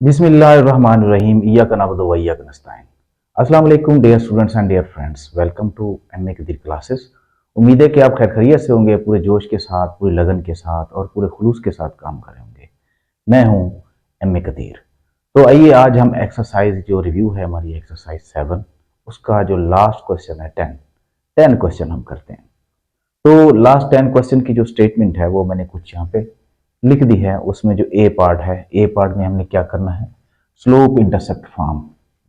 बिस्मिल्लाहिर्रहमानिर्रहीम इय्याका नअबुदु व इय्याका नस्तईन। अस्सलाम वालेकुम dear students and dear friends, welcome to MA Qadir classes. उम्मीद है कि आप खैर खैरियत से होंगे, पूरे जोश के साथ, पूरी लगन के साथ और पूरे खुलूस के साथ काम कर रहे होंगे। मैं हूं एमए कदीर। तो आइए आज हम एक्सरसाइज जो रिव्यू है हमारी एक्सरसाइज 7, उसका जो लास्ट क्वेश्चन है 10 क्वेश्चन हम करते हैं। तो लास्ट 10 क्वेश्चन की जो स्टेटमेंट है वो मैंने कुछ यहाँ पे लिख दी है। उसमें जो ए पार्ट है, ए पार्ट में हमने क्या करना है, स्लोप इंटरसेप्ट फॉर्म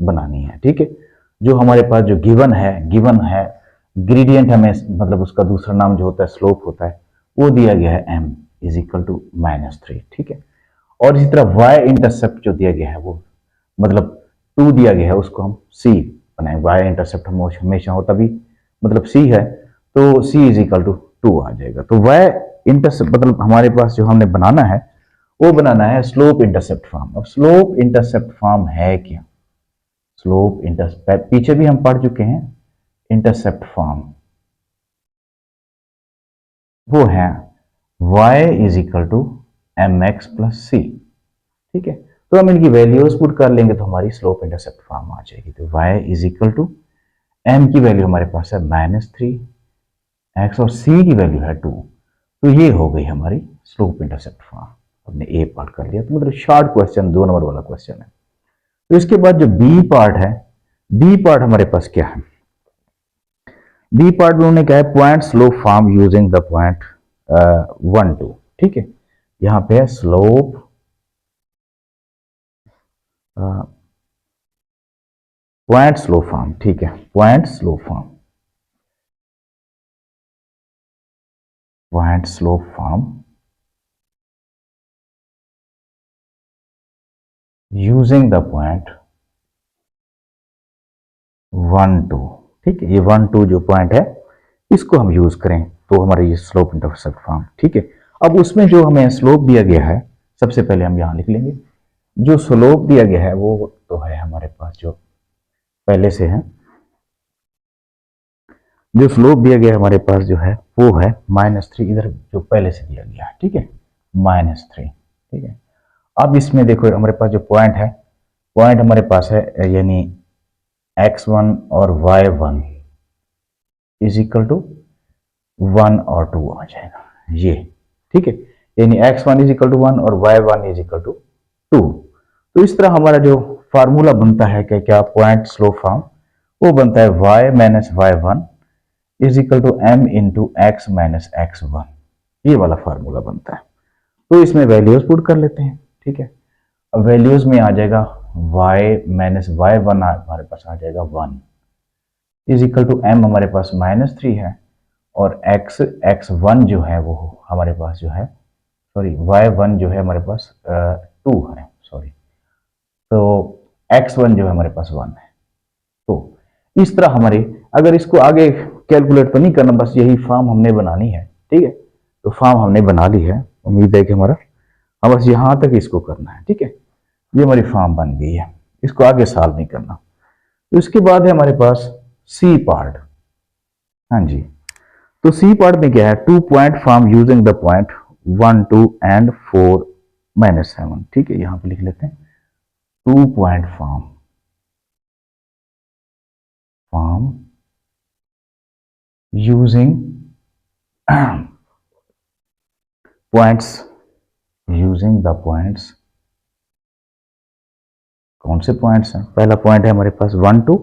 बनानी है। ठीक है, जो हमारे पास जो गिवन है ग्रेडियंट हमें मतलब उसका दूसरा नाम जो होता है स्लोप होता है, वो दिया गया है m इज इक्वल टू -3। ठीक है, और इसी तरह y इंटरसेप्ट जो दिया गया है वो मतलब 2 दिया गया है, उसको हम c बनाए। y इंटरसेप्ट हमेशा होता भी मतलब c है, तो c इज इक्वल टू 2 आ जाएगा। तो y इंटरसेप्ट मतलब हमारे पास जो हमने बनाना है वो बनाना है स्लोप इंटरसेप्ट फॉर्म। अब स्लोप इंटरसेप्ट फॉर्म है क्या? स्लोप इंटरसेप्ट पीछे भी हम पढ़ चुके हैं। इंटरसेप्ट फॉर्म वो है y is equal to M x plus C. ठीक है, तो हम इनकी वैल्यूज पुट कर लेंगे तो हमारी स्लोप इंटरसेप्ट फॉर्म आ जाएगी। तो y is equal to m की वैल्यू हमारे पास है -3 x और c की वैल्यू है 2। तो ये हो गई हमारी स्लोप इंटरसेप्ट फॉर्म। हमने ए पार्ट कर लिया, तो मतलब शॉर्ट क्वेश्चन 2 नंबर वाला क्वेश्चन है। तो इसके बाद जो बी पार्ट है, बी पार्ट हमारे पास क्या है? बी पार्ट में उन्होंने क्या है, point slope form using the point 1 2। ठीक है, यहाँ पे है स्लोप पॉइंट स्लोप फॉर्म। ठीक है, point slope form, point slope form using the point 1 2। ठीक है, ये 1 2 जो पॉइंट है इसको हम यूज करें तो हमारा ये स्लोप इंटरसेप्ट फॉर्म। ठीक है, अब उसमें जो हमें स्लोप दिया गया है, सबसे पहले हम यहां लिख लेंगे जो स्लोप दिया गया है वो तो है हमारे पास जो पहले से है। जो स्लोप दिया गया है हमारे पास जो है वो है -3, इधर जो पहले से दिया गया है। ठीक है, -3। ठीक है, अब इसमें देखो हमारे पास जो पॉइंट है, पॉइंट हमारे पास है यानी x1 और y1 इज इक्वल टू 1 और 2 आ जाएगा ये। ठीक है, यानी x1 इज इक्वल टू 1 और y1 इज इक्वल टू 2। तो इस तरह हमारा जो फार्मूला बनता है कि क्या पॉइंट स्लोप फॉर्म, वो बनता है y minus y1 is equal to m into x minus x1। ये वाला फार्मूला बनता है। तो इसमें वैल्यूज पुट कर लेते हैं। ठीक है, अब वैल्यूज में आ जाएगा y माइनस y1 हमारे पास आ जाएगा 1 इज इक्वल टू m हमारे पास -3 है और x1 जो है वो हमारे पास जो है, सॉरी y1 जो है हमारे पास 2 है, सॉरी, तो x1 जो है हमारे पास 1 है। तो इस तरह हमारे, अगर इसको आगे कैलकुलेट तो नहीं करना, बस यही फॉर्म हमने बनानी है। ठीक है, तो फॉर्म हमने बना ली है, उम्मीद है कि हमारा अब बस यहां तक इसको करना है। ठीक है, ये हमारी फॉर्म बन गई है, इसको आगे सॉल्व नहीं करना। तो इसके बाद है हमारे पास सी पार्ट। हाँ जी, तो सी पार्ट में क्या है, 2 point form using the point 1 2 and 4 -7। ठीक है, यहां पे लिख लेते हैं 2 point form form using points, using the points. कौन से पॉइंट्स हैं? पहला पॉइंट है हमारे पास 1 2,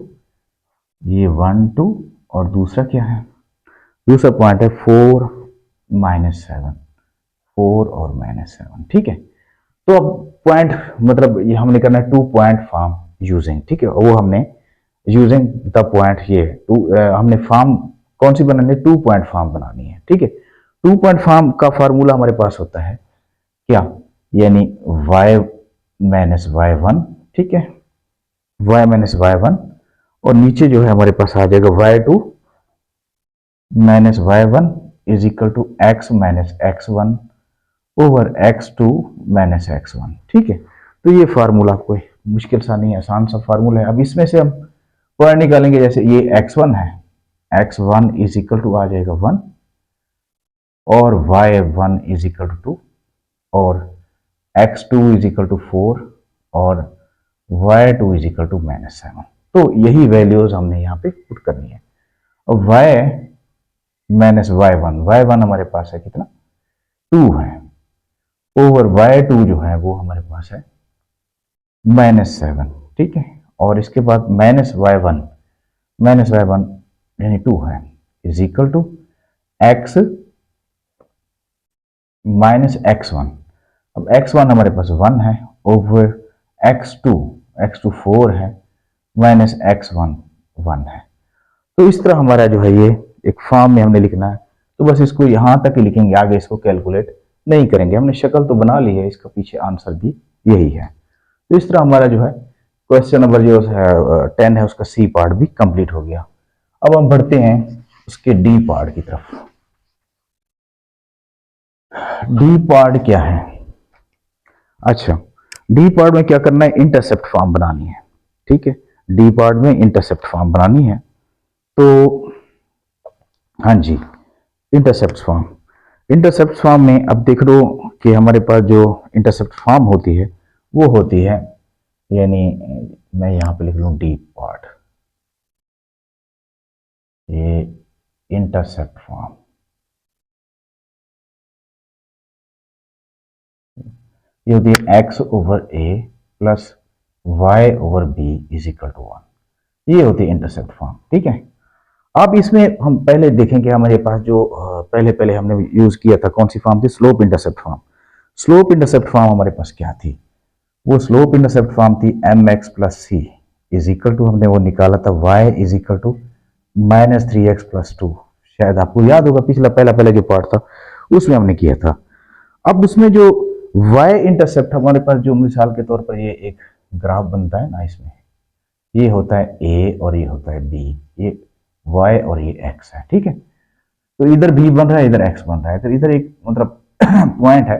ये 1 2, और दूसरा क्या है, दूसरा पॉइंट है 4 -7, 4 और -7। ठीक है, तो अब पॉइंट मतलब ये हमने करना है 2 पॉइंट फॉर्म यूजिंग। ठीक है, वो हमने यूजिंग द पॉइंट, ये हमने फॉर्म कौन सी बनानी है, 2 पॉइंट फॉर्म बनानी है। ठीक है, 2 पॉइंट फॉर्म का फार्मूला हमारे पास होता है क्या, यानी y माइनस y1। ठीक है, y माइनस y1, और नीचे जो है हमारे पास आ जाएगा y2 minus y1 is equal to x minus x1 over x2 minus x1। ठीक है, तो ये फार्मूला कोई मुश्किल सा नहीं है, आसान सा फार्मूला है। अब इसमें से हम पॉइंट निकालेंगे, जैसे ये x1 है, x1 इज इक्वल टू आ जाएगा 1 और y1 इज इक्वल टू 2 और x2 इज इक्वल टू 4 और y2 इज इक्वल टू -7। तो यही वैल्यूज हमने यहाँ पे पुट करनी है। और y-y1 हमारे पास है कितना, 2 है, ओवर y2 जो है वो हमारे पास है -7, ठीक है। और इसके बाद -y1 यानी 2 है, is equal to x minus x1। अब x1 हमारे पास 1 है, ओवर x2 4 है, माइनस x1 1 है। तो इस तरह हमारा जो है ये एक फॉर्म में हमने लिखना है। तो बस इसको यहाँ तक ही लिखेंगे, आगे इसको कैलकुलेट नहीं करेंगे। हमने शक्ल तो बना ली है, इसका पीछे आंसर भी यही है। तो इस तरह हमारा जो है क्वेश्चन नंबर जो है 10 है उसका सी पार्ट भी कंप्लीट हो गया। अब हम बढ़ते हैं उसके डी पार्ट की तरफ। डी पार्ट क्या है? अच्छा, डी पार्ट में क्या करना है, इंटरसेप्ट फॉर्म बनानी है, ठीक है। डी पार्ट में इंटरसेप्ट फॉर्म बनानी है। तो हाँ जी, इंटरसेप्ट फॉर्म में अब देख लो कि हमारे पास जो इंटरसेप्ट फॉर्म होती है वो होती है, यानी मैं यहां पे लिख लूं डी पार्ट, ये इंटरसेप्ट फॉर्म, ये होती है x over a plus y over b is equal to 1। ये होती है इंटरसेप्ट फॉर्म, ठीक है। अब इसमें हम पहले देखेंगे हमारे पास जो पहले हमने यूज किया था, कौन सी फॉर्म थी, slope intercept form. Slope intercept form हमारे पास क्या थी, वो स्लोप इंटरसेप्ट फॉर्म थी mx plus C is equal to, हमने वो निकाला था y is equal to -3x plus 2। शायद आपको याद होगा पिछला पहला जो पार्ट था उसमें हमने किया था। अब उसमें जो y इंटरसेप्ट हमारे पास, जो मिसाल के तौर पर ये एक ग्राफ बनता है ना, इसमें ये होता है a और ये होता है b, ये y और ये x है, ठीक है। तो इधर b बन रहा है, इधर x बन रहा है। तो इधर एक मतलब पॉइंट है,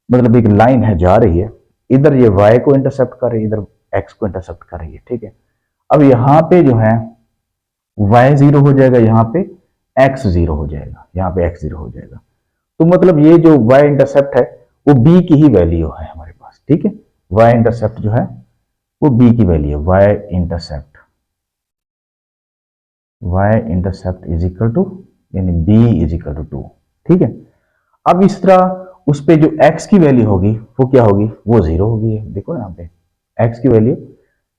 मतलब एक लाइन है जा रही है, इधर ये y को इंटरसेप्ट कर रही है, इधर x को इंटरसेप्ट कर रही है, ठीक है। अब यहाँ पे जो है y 0 हो जाएगा, यहाँ पे x 0 हो जाएगा, यहाँ पे x 0 हो जाएगा। तो मतलब ये जो y इंटरसेप्ट है वो b की ही वैल्यू है हमारे पास, ठीक है। y इंटरसेप्ट जो है वो b की वैल्यू है, y intercept is equal to, यानी b इज इक्वल टू 2, ठीक है। अब इस तरह उस पे जो x की वैल्यू होगी वो क्या होगी, वो 0 होगी। देखो यहाँ पे x की वैल्यू,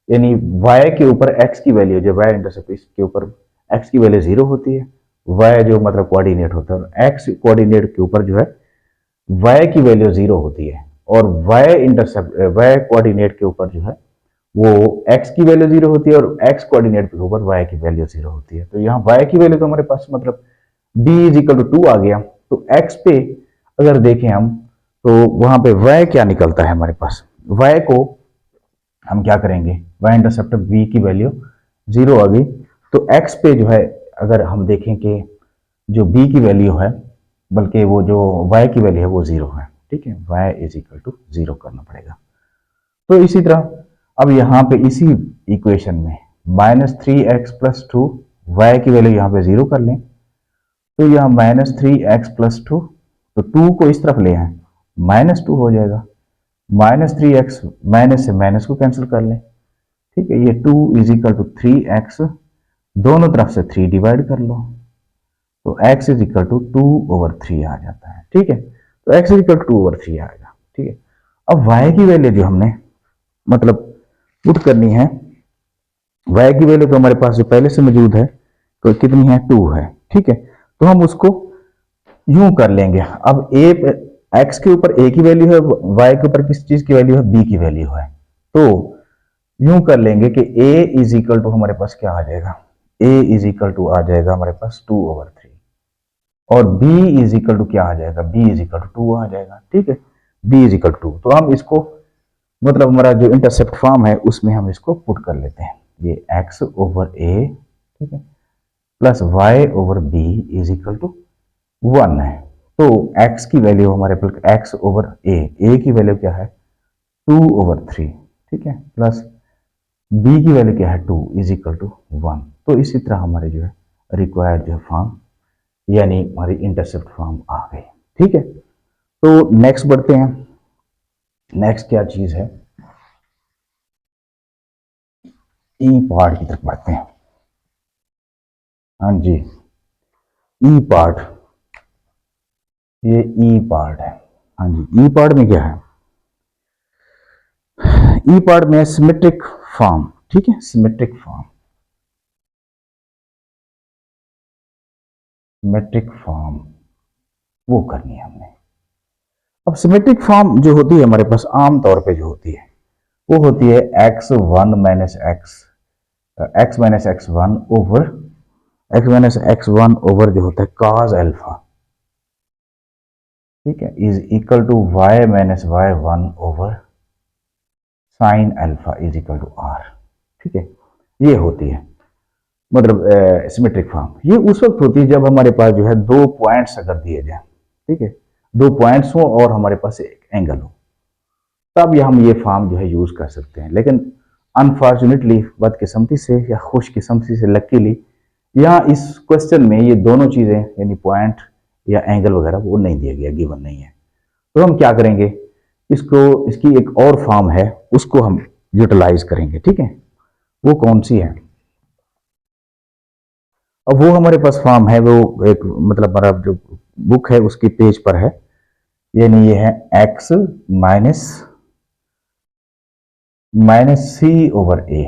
यानी y के ऊपर x की वैल्यू, जो y इंटरसेप्ट इसके ऊपर x की वैल्यू 0 होती है। y जो मतलब कोऑर्डिनेट होता है, x कोऑर्डिनेट के ऊपर जो है y की वैल्यू 0 होती है, और y कोऑर्डिनेट के ऊपर जो है वो x की वैल्यू 0 होती है, और x कोऑर्डिनेट के ऊपर y की वैल्यू 0 होती है। तो यहाँ y की वैल्यू तो हमारे पास मतलब b इज इक्वल टू 2 आ गया। तो x पे अगर देखें हम, तो वहां पे y क्या निकलता है हमारे पास, y को हम क्या करेंगे, y इंटरसेप्ट b की वैल्यू 0 आ गई। तो x पे जो है अगर हम देखें कि जो b की वैल्यू है, बल्कि वो जो y की वैल्यू है वो 0 है, ठीक है। y इज इक्वल टू 0 करना पड़ेगा। तो इसी तरह अब यहाँ पे इसी इक्वेशन में -3x प्लस 2, y की वैल्यू यहाँ पे 0 कर लें, तो यहाँ -3x प्लस 2, तो 2 को इस तरफ ले आए, -2 हो जाएगा। -3x, माइनस से माइनस को कैंसिल कर लें, ठीक है। ये 2 इज इक्वल टू 3x, दोनों तरफ से 3 डिवाइड कर लो, तो x इज इक्वल टू 2/3 आ जाता है, ठीक है। तो x इज इक्वल टू 2/3 आएगा, ठीक है। अब y की वैल्यू जो हमने मतलब पुट करनी है, y की वैल्यू तो हमारे पास जो पहले से मौजूद है, तो कितनी है, 2 है, ठीक है। तो हम उसको यूं कर लेंगे, अब x के ऊपर a की वैल्यू है, y के ऊपर किस चीज की वैल्यू है, b की वैल्यू है। तो यूं कर लेंगे कि a इज इक्वल टू हमारे पास क्या आ जाएगा, a इज इक्वल टू आ जाएगा हमारे पास 2/3, और b इज इक्वल टू क्या आ जाएगा, b इज इक्वल टू 2 आ जाएगा, ठीक है। b इज इक्वल टू 2, तो हम इसको मतलब हमारा जो इंटरसेप्ट फॉर्म है उसमें हम इसको पुट कर लेते हैं, ये x ओवर a, ठीक है, plus y over b is equal to 1 है। तो x की वैल्यू हमारे पास x ओवर a की वैल्यू क्या है 2/3, ठीक है, प्लस b की वैल्यू क्या है 2 इज इक्वल टू 1। तो इसी तरह हमारे जो है रिक्वायर्ड जो फॉर्म, यानी हमारी इंटरसेप्ट फॉर्म आ गई, ठीक है। तो नेक्स्ट बढ़ते हैं। नेक्स्ट क्या चीज है, ई पार्ट की तरफ बढ़ते हैं। हाँ जी, ई पार्ट, ये ई पार्ट है। हाँ जी, ई पार्ट में क्या है? ई पार्ट में सिमेट्रिक फॉर्म, ठीक है, सिमेट्रिक फॉर्म, सिमेट्रिक फॉर्म वो करनी है हमने। अब सिमेट्रिक फॉर्म जो होती है हमारे पास आम तौर पे जो होती है वो होती है x one minus x minus x one over x minus x one over जो होता है कॉस अल्फा, ठीक है, is equal to y minus y one over sine alpha is equal to r, ठीक है। ये होती है मतलब सिमेट्रिक फॉर्म। ये उस वक्त होती है जब हमारे पास जो है दो पॉइंट्स अगर दिए जाए, ठीक है, दो पॉइंट्स हो और हमारे पास एक एंगल हो, तब ये हम ये फॉर्म जो है यूज कर सकते हैं। लेकिन अनफॉर्चुनेटली, बदकिस्मती से या खुशकिस्मती से, लकीली यहाँ इस क्वेश्चन में ये दोनों चीजें यानी पॉइंट या एंगल वगैरह वो नहीं दिया गया, गिवन नहीं है। तो हम क्या करेंगे, इसको, इसकी एक और फॉर्म है उसको हम यूटिलाइज करेंगे, ठीक है। वो कौन सी है? अब वो हमारे पास फॉर्म है, वो एक मतलब हमारा जो बुक है उसकी पेज पर है, यानी ये है x minus minus C over A,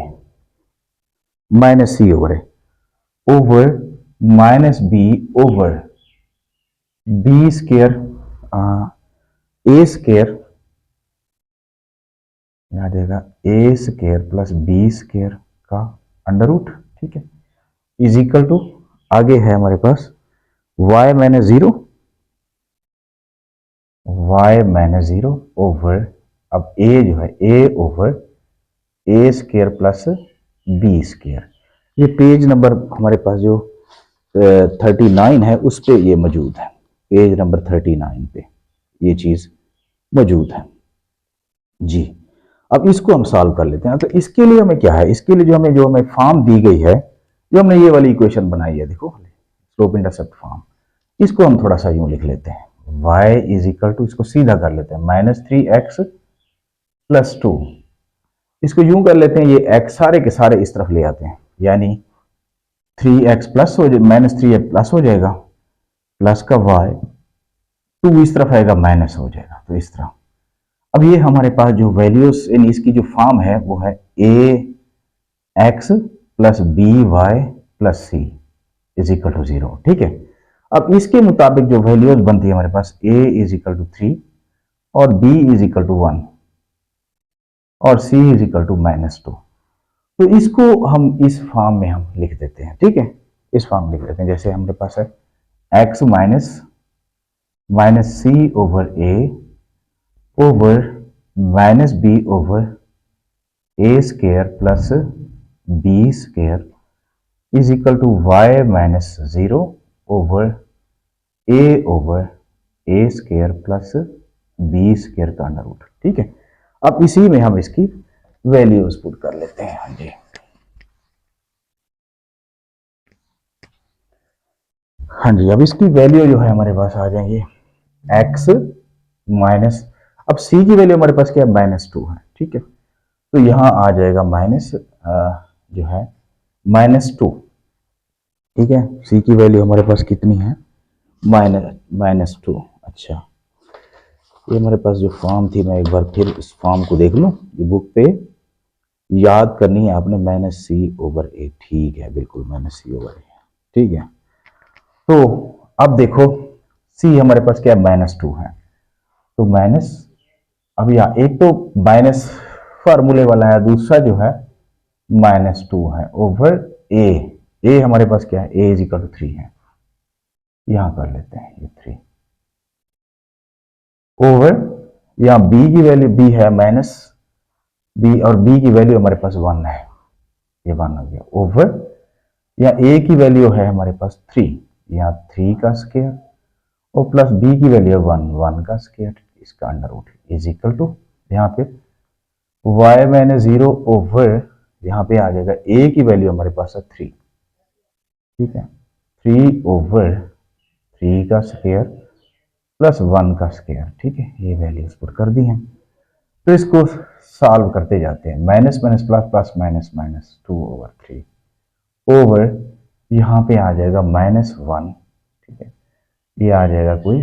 minus C over minus B over B square, A square, आ जाएगा A square plus B square का अंडर रूट, ठीक है, इज इक्वल टू, आगे है हमारे पास y minus zero, y minus zero over, अब a जो है a over A square plus B square. ये पेज नंबर हमारे पास जो 39 है उस पे ये मौजूद है, पेज नंबर 39 पे ये चीज मौजूद है जी। अब इसको हम सॉल्व कर लेते हैं। तो इसके लिए हमें क्या है, इसके लिए जो हमें फॉर्म दी गई है, जो हमने ये वाली इक्वेशन बनाई है, देखो स्लोप इंटरसेप्ट फॉर्म, इसको हम थोड़ा सा यूं लिख लेते हैं, y इज इक्वल टू, इसको सीधा कर लेते हैं, minus three x plus two, इसको यूं कर लेते हैं, ये x सारे के सारे इस तरफ ले आते हैं, यानी थ्री एक्स प्लस हो जाए, माइनस थ्री प्लस हो जाएगा, प्लस का y, टू इस तरफ आएगा माइनस हो जाएगा, तो इस तरह। अब ये हमारे पास जो वैल्यूज इन इसकी जो फॉर्म है वो है A x plus B y plus C is equal to zero, ठीक है। अब इसके मुताबिक जो वैल्यूज बनती है हमारे पास, A is equal to three और B is equal to one और C is equal to minus two. तो इसको हम इस फॉर्म में हम लिख देते हैं, ठीक है, इस फॉर्म में लिख देते हैं, जैसे हमारे पास है x minus minus C over a over minus B over A square plus B square is equal to y minus zero over a over A square plus B square का अंडर रूट, ठीक है। अब इसी में हम इसकी values put कर लेते हैं। हाँ जी, हाँ जी, अब इसकी वैल्यू जो है हमारे पास आ जाएंगे x माइनस, अब c की वैल्यू हमारे पास क्या है, माइनस टू है, ठीक है। तो यहां आ जाएगा माइनस जो है माइनस टू, ठीक है। c की वैल्यू हमारे पास कितनी है, माइनस माइनस टू। अच्छा, ये हमारे पास जो फॉर्म थी, मैं एक बार फिर इस फॉर्म को देख लूं, ये बुक पे याद करनी है आपने, माइनस सी ओवर ए, ठीक है, बिल्कुल माइनस सी ओवर ए, ठीक है। तो अब देखो c हमारे पास क्या है, माइनस टू है, तो माइनस, अब यहाँ एक तो माइनस फार्मूले वाला है, दूसरा जो है माइनस टू है ओवर ए, ए हमारे पास क्या है, ए इज इक्वल टू थ्री है, यहां कर लेते हैं ये थ्री ओवर, यहाँ बी की वैल्यू, बी है माइनस बी और बी की वैल्यू हमारे पास वन है, ये वन हो गया ओवर, यहाँ ए की वैल्यू है हमारे पास थ्री, यहाँ थ्री का स्केयर और प्लस बी की वैल्यू वन, वन का स्केयर, इसका under root is equal to, यहाँ पे y माइनस जीरो ओवर, यहाँ पे आ जाएगा a की वैल्यू हमारे पास है थ्री, ठीक है, थ्री ओवर थ्री का स्केयर प्लस वन का स्केयर, ठीक है, ये वैल्यूज पुट कर दी हैं। तो इसको सॉल्व करते जाते हैं, minus minus plus plus minus minus 2/3 over, यहाँ पे आ जाएगा -1, ठीक है, ये आ जाएगा कोई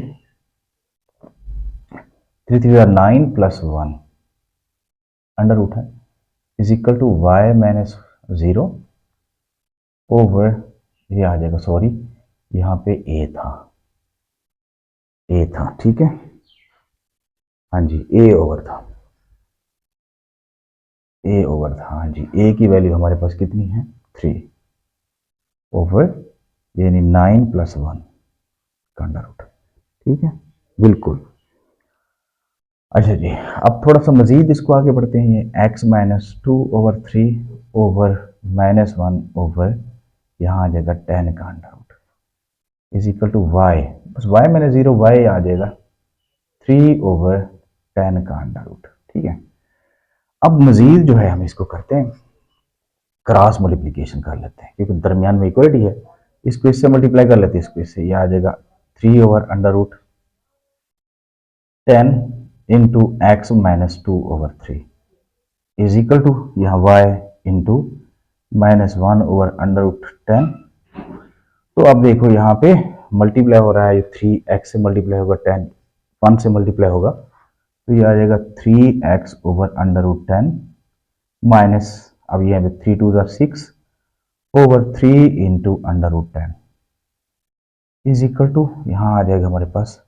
3 3 9 + 1 अंडर रूट है is equal to y - 0 over, ये आ जाएगा, सॉरी यहाँ पे a था, ठीक है, हाँ जी a ओवर था, हाँ जी, a की वैल्यू हमारे पास कितनी है 3 ओवर, यानी 9 + 1 का अंडर रूट, ठीक है, बिल्कुल। अच्छा जी, अब थोड़ा सा मजीद इसको आगे बढ़ते हैं, ये x - 2/3 ओवर -1 ओवर, यहाँ आ जाएगा 10 का under root is equal to y, बस y - 0 y आ जाएगा 3/10 का अंडर रूट, ठीक है। अब मजीद जो है हम इसको करते हैं, क्रॉस मल्टीप्लिकेशन कर लेते हैं, क्योंकि दरमियान में इक्वलिटी है, इसको इससे मल्टीप्लाई कर लेते हैं, इसको इससे, ये आ जाएगा 3/√10 into x - 2/3 is equal to यहाँ y इंटू -1/√10। तो अब देखो यहाँ पे मल्टीप्लाई हो रहा है, 3x से मल्टीप्लाई होगा, 1 से मल्टीप्लाई होगा, तो ये आ जाएगा 3x/√10 माइनस, अब ये 3 2 6 over 3 into √10 is equal to, यहाँ आ जाएगा हमारे पास,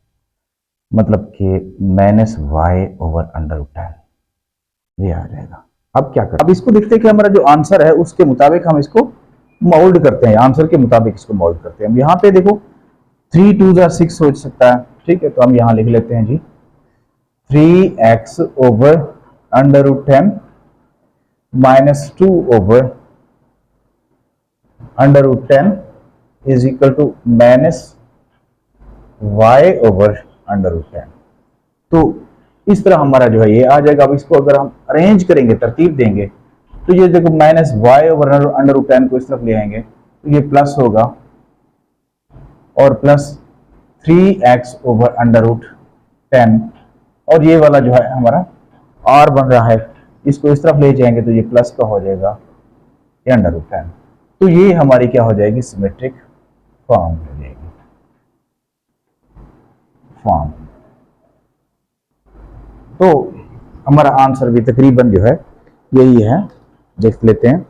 मतलब कि -y/√10, ये आ जाएगा। अब क्या करें, अब इसको देखते हैं कि हमारा जो आंसर है उसके मुताबिक हम इसको मोल्ड करते हैं, आंसर के मुताबिक इसको मोल्ड करते हैं। हम यहाँ पे देखो 3 2 6 हो सकता है, ठीक है, तो हम यहाँ लिख लेते हैं जी 3x/√10 minus 2/√10 is equal to -y/√10। तो इस तरह हमारा जो है ये आ जाएगा। अब इसको अगर हम अरेंज करेंगे, तरतीब देंगे, तो ये देखो -y/√10 को इस तरफ ले आएंगे तो ये प्लस होगा और प्लस 3x/√10, और ये वाला जो है हमारा r बन रहा है, इसको इस तरफ ले जाएंगे तो ये प्लस का हो जाएगा ये √10। तो ये हमारी क्या हो जाएगी, सिमेट्रिक फॉर्म हो जाएगी, फॉर्म। तो हमारा आंसर भी तकरीबन जो है यही है, देख लेते हैं।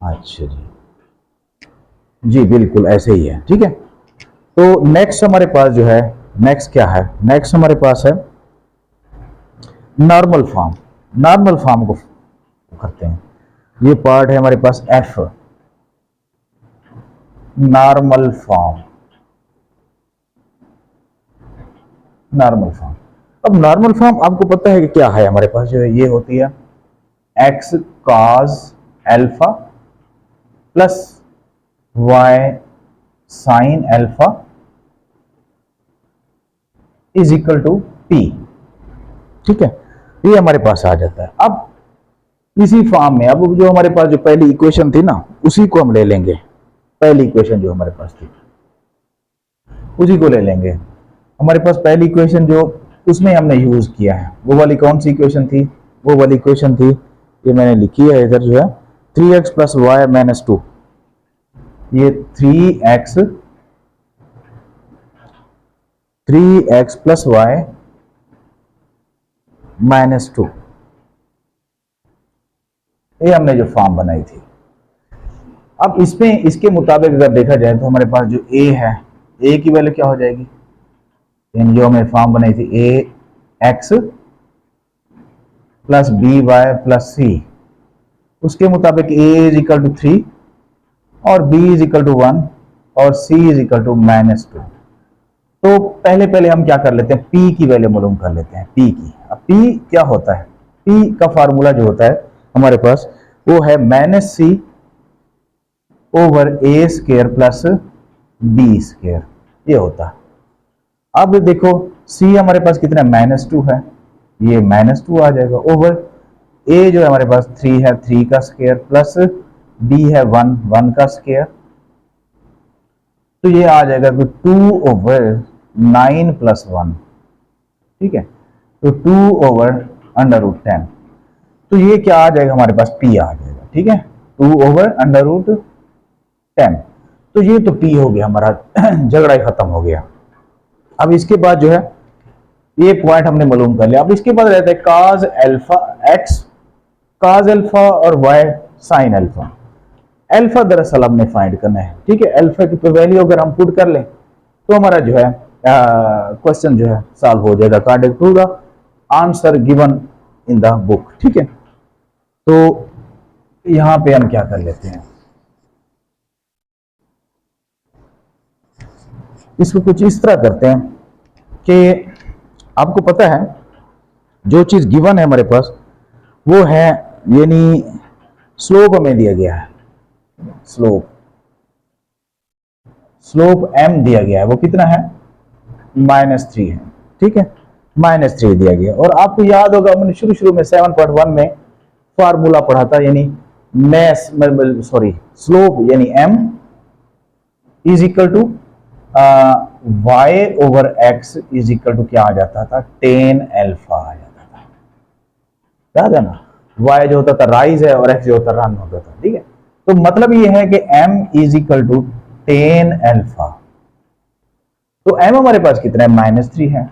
अच्छा जी बिल्कुल ऐसे ही है, ठीक है। तो नेक्स्ट हमारे पास जो है, नेक्स्ट क्या है, नेक्स्ट हमारे पास है नॉर्मल फॉर्म। नॉर्मल फॉर्म को करते हैं, ये पार्ट है हमारे पास F, normal form, normal form. अब नॉर्मल फॉर्म आपको पता है कि क्या है, हमारे पास जो है ये होती है x cos alpha plus y sin alpha is equal to p, ठीक है, ये हमारे पास आ जाता है। अब इसी फॉर्म में, अब जो हमारे पास जो पहली इक्वेशन थी ना, उसी को हम ले लेंगे, पहली इक्वेशन जो हमारे पास थी उसी को ले लेंगे। हमारे पास पहली इक्वेशन जो उसमें हमने यूज किया है, वो वाली कौन सी इक्वेशन थी, वो वाली इक्वेशन थी, ये मैंने लिखी है इधर जो है 3x + y - 2, ये 3x + y - 2, ये हमने जो फॉर्म बनाई थी। अब इसमें इसके मुताबिक अगर देखा जाए तो हमारे पास जो a है, a की वैल्यू क्या हो जाएगी, यानी जो हमने फॉर्म बनाई थी ax + by + c, उसके मुताबिक a इज इक्वल टू 3 और b इज इक्वल टू 1 और c इज इक्वल टू -2। तो पहले हम क्या कर लेते हैं, p की वैल्यू मालूम कर लेते हैं, p की। अब p क्या होता है, p का फार्मूला जो होता है हमारे पास वो है -c/a² + b², ये होता है। अब देखो c हमारे पास कितना है, -2 है, ये -2 आ जाएगा, ओवर a जो है हमारे पास 3 है, 3 का स्क्वायर प्लस b है 1, 1 का स्क्वायर, तो ये आ जाएगा 2/9 + 1, ठीक है। तो 2/√10, तो ये क्या आ जाएगा हमारे पास, p आ जाएगा। ठीक है, 2/√10, तो ये तो p हो गया हमारा, झगड़ा ही खत्म हो गया। अब इसके बाद जो है ये पॉइंट हमने मालूम कर लिया। अब इसके बाद रहता है cos alpha x, cos alpha और y sin अल्फा। अल्फा दरअसल हमने फाइंड करना है। ठीक है, अल्फा की वैल्यू अगर हम पुट कर लें तो हमारा जो है क्वेश्चन जो है सॉल्व हो जाएगा according to the answer given in the book. ठीक है, तो यहां पे हम क्या कर लेते हैं, इसको कुछ इस तरह करते हैं कि आपको पता है जो चीज गिवन है हमारे पास वो है, यानी स्लोप हमें दिया गया है, स्लोप m दिया गया है, वो कितना है, -3 है। ठीक है, -3 दिया गया। और आपको याद होगा मैंने शुरू में 7.1 में फार्मूला पढ़ा था, यानी स्लोप यानी m is equal to y/x is equal to क्या आ जाता था, tan अल्फा आ जाता था। याद है ना, y जो होता था राइज है और x जो होता रन होता था। ठीक है, तो मतलब ये है कि m is equal to tan alpha. तो m हमारे पास कितना है, -3 है,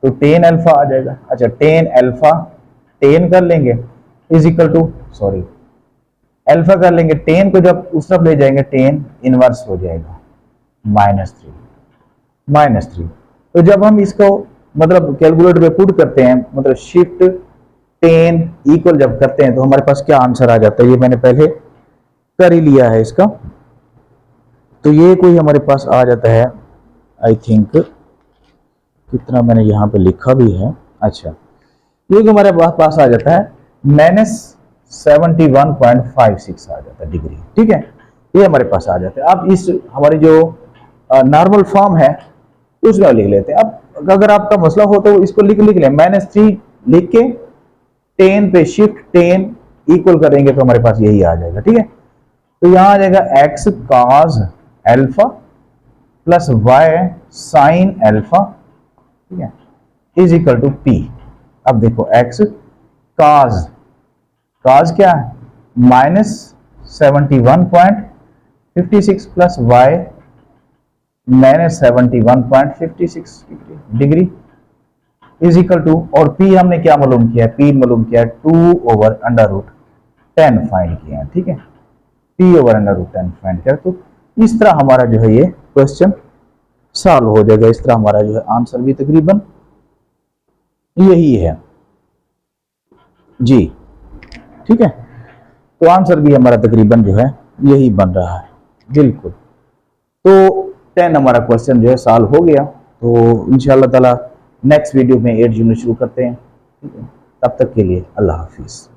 तो tan अल्फा आ जाएगा। अच्छा, tan अल्फा, tan कर लेंगे इज इक्वल टू अल्फा कर लेंगे, tan को जब उस तरफ ले जाएंगे tan इनवर्स हो जाएगा -3। तो जब हम इसको मतलब कैलकुलेटर पे पुट करते हैं, मतलब शिफ्ट tan इक्वल जब करते हैं तो हमारे पास क्या आंसर आ जाता है, ये मैंने पहले कर ही लिया है इसका। तो ये कोई हमारे पास आ जाता है, आई थिंक कितना मैंने यहाँ पे लिखा भी है। अच्छा, ये हमारे पास आ जाता है -71.56 आ जाता है डिग्री। ठीक है, ये हमारे पास आ जाता है। अब इस हमारी जो नॉर्मल फॉर्म है उसमें लिख लेते हैं। अब अगर आपका मसला हो तो इसको लिख लें, -3 लिख के tan पे शिफ्ट tan इक्वल करेंगे तो हमारे पास यही आ जाएगा। ठीक है, तो यहां आ जाएगा x cos alpha plus y sin alpha, ठीक है, इज इक्वल टू p। अब देखो x cos क्या है, -71.56 plus y -71.56 degree is equal to, और p हमने क्या मालूम किया है, p मालूम किया है 2/√10 फाइंड किया है। ठीक है, p/√10 फाइंड किया, तो इस तरह हमारा जो है ये क्वेश्चन सॉल्व हो जाएगा। इस तरह हमारा जो है आंसर भी तकरीबन यही है जी। ठीक है, तो आंसर भी हमारा तकरीबन जो है यही बन रहा है बिल्कुल। तो 10 हमारा क्वेश्चन जो है सॉल्व हो गया। तो इंशाअल्लाह ताला नेक्स्ट वीडियो में 8 यूनिट शुरू करते हैं। ठीक है, तब तक के लिए अल्लाह हाफिज़।